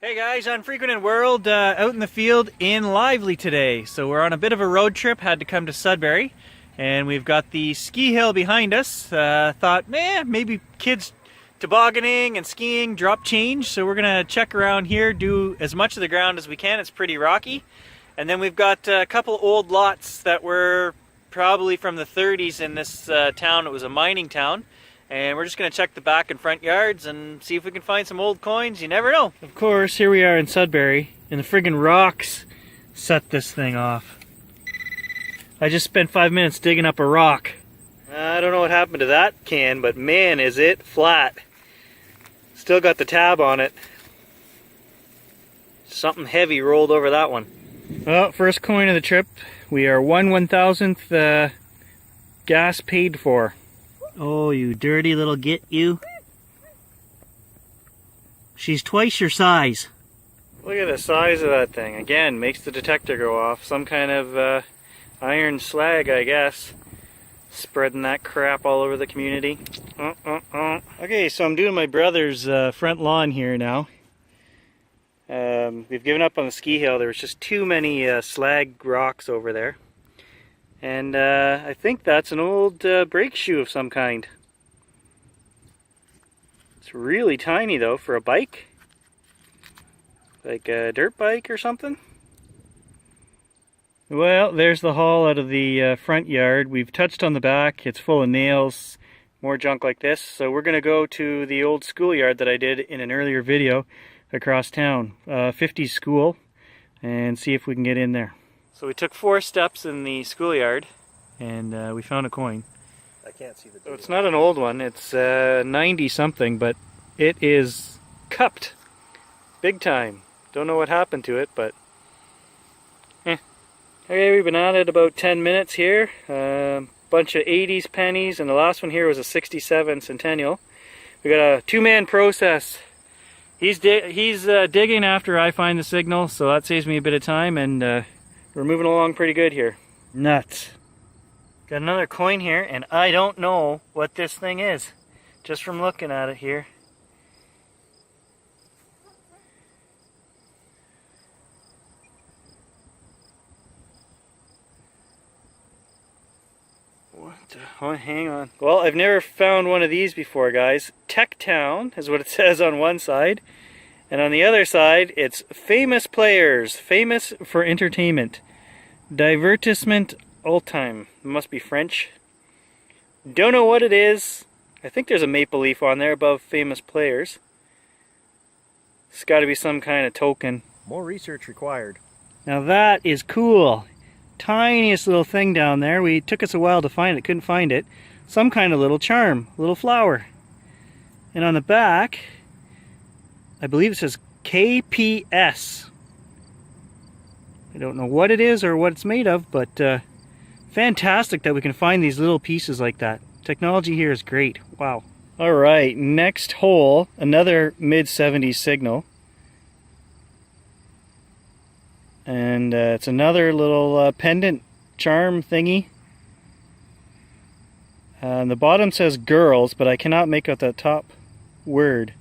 Hey guys, Unfrequented World out in the field in Lively today. So we're on a bit of a road trip, had to come to Sudbury, and we've got the ski hill behind us. Thought, maybe kids tobogganing and skiing, drop change. So we're gonna check around here, do as much of the ground as we can. It's pretty rocky. And then we've got a couple old lots that were probably from the 30s in this town. It was a mining town. And we're just going to check the back and front yards and see if we can find some old coins. You never know. Of course, here we are in Sudbury, and the friggin' rocks set this thing off. I just spent 5 minutes digging up a rock. I don't know what happened to that can, but man, is it flat. Still got the tab on it. Something heavy rolled over that one. Well, first coin of the trip. We are 1/1000th gas paid for. Oh, you dirty little git, you. She's twice your size. Look at the size of that thing. Again, makes the detector go off. Some kind of iron slag, I guess. Spreading that crap all over the community. Okay, so I'm doing my brother's front lawn here now. We've given up on the ski hill. There was just too many slag rocks over there. And I think that's an old brake shoe of some kind. It's really tiny though for a bike. Like a dirt bike or something. Well, there's the haul out of the front yard. We've touched on the back. It's full of nails, more junk like this. So we're going to go to the old schoolyard that I did in an earlier video across town. 50s school, and see if we can get in there. So we took 4 steps in the schoolyard, and we found a coin. I can't see the date. So it's not an old one, it's 90 something, but it is cupped. Big time. Don't know what happened to it, but Okay, we've been at it about 10 minutes here. Bunch of 80s pennies, and the last one here was a 67 centennial. We got a 2-man process. He's digging after I find the signal, so that saves me a bit of time, and we're moving along pretty good here. Nuts. Got another coin here, and I don't know what this thing is, just from looking at it here. What the? Oh, hang on. Well, I've never found one of these before, guys. Tech Town is what it says on one side. And on the other side, it's famous players, famous for entertainment. Divertissement ultime. Must be French. Don't know what it is. I think there's a maple leaf on there above famous players. It's got to be some kind of token. More research required. Now that is cool. Tiniest little thing down there. We took us a while to find it, couldn't find it. Some kind of little charm, little flower. And on the back, I believe it says KPS. I don't know what it is or what it's made of, but fantastic that we can find these little pieces like that. Technology here is great. Wow. Alright, next hole, another mid-70s signal. And it's another little pendant charm thingy. And the bottom says girls, but I cannot make out the top word.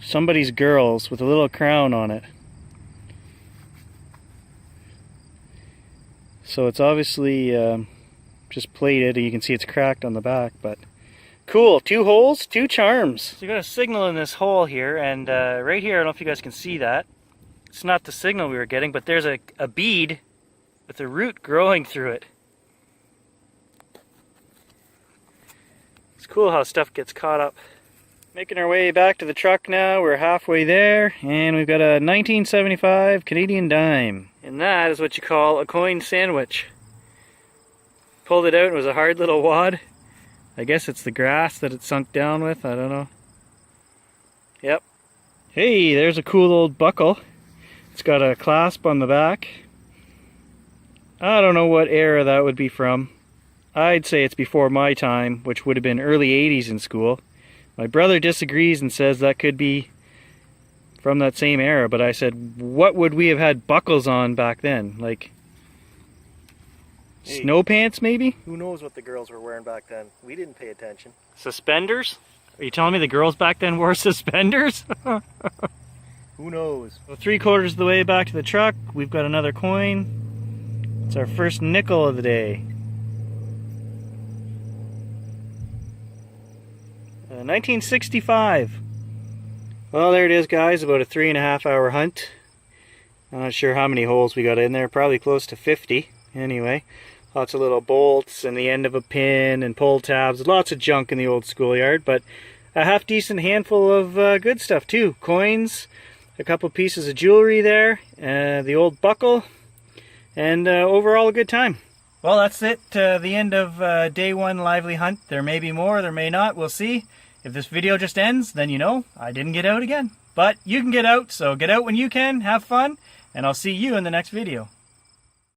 Somebody's girls with a little crown on it. So it's obviously just plated, and you can see it's cracked on the back, but cool. 2 holes, 2 charms. So you got a signal in this hole here, and right here, I don't know if you guys can see that. It's not the signal we were getting, but there's a bead with a root growing through it. It's cool how stuff gets caught up. Making our way back to the truck now. We're halfway there, and we've got a 1975 Canadian dime. And that is what you call a coin sandwich. Pulled it out, and it was a hard little wad. I guess it's the grass that it sunk down with, I don't know. Yep. Hey, there's a cool old buckle. It's got a clasp on the back. I don't know what era that would be from. I'd say it's before my time, which would have been early 80s in school. My brother disagrees and says that could be from that same era, but I said, what would we have had buckles on back then? Like, snow pants maybe? Who knows what the girls were wearing back then? We didn't pay attention. Suspenders? Are you telling me the girls back then wore suspenders? Who knows? So 3/4 of the way back to the truck, we've got another coin. It's our first nickel of the day. 1965. Well, there it is, guys. About a 3.5-hour hunt. I'm not sure how many holes we got in there. Probably close to 50. Anyway, lots of little bolts and the end of a pin and pull tabs. Lots of junk in the old schoolyard, but a half-decent handful of good stuff too. Coins, a couple pieces of jewelry there, the old buckle, and overall a good time. Well, that's it. The end of day one lively hunt. There may be more, there may not. We'll see. If this video just ends, then you know I didn't get out again. But you can get out, so get out when you can, have fun, and I'll see you in the next video.